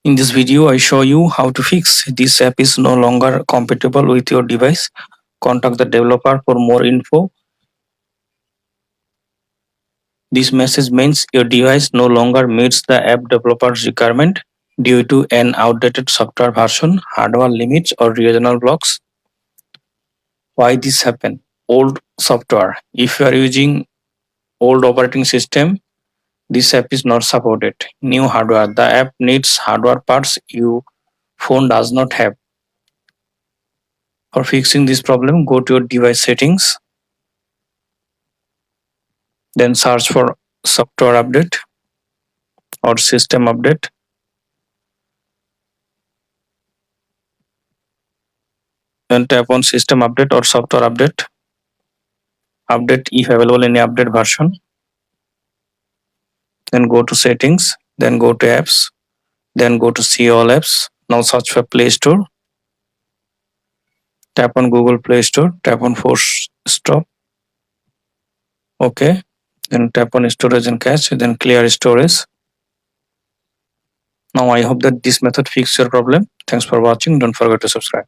In this video, I show you how to fix this app is no longer compatible with your device. Contact the developer for more info. This message means your device no longer meets the app developer's requirement due to an outdated software version, hardware limits, or regional blocks. Why this happen? Old software. If you are using old operating system, this app is not supported. New hardware. The app needs hardware parts your phone does not have. For fixing this problem, go to your device settings, then search for software update or system update. Then tap on system update or software update. Update if available in update version. Then go to settings, then go to apps, then go to see all apps. Now search for Play Store. Tap on Google Play Store, tap on force stop. Okay. Then tap on storage and cache, then clear storage. Now I hope that this method fixes your problem. Thanks for watching. Don't forget to subscribe.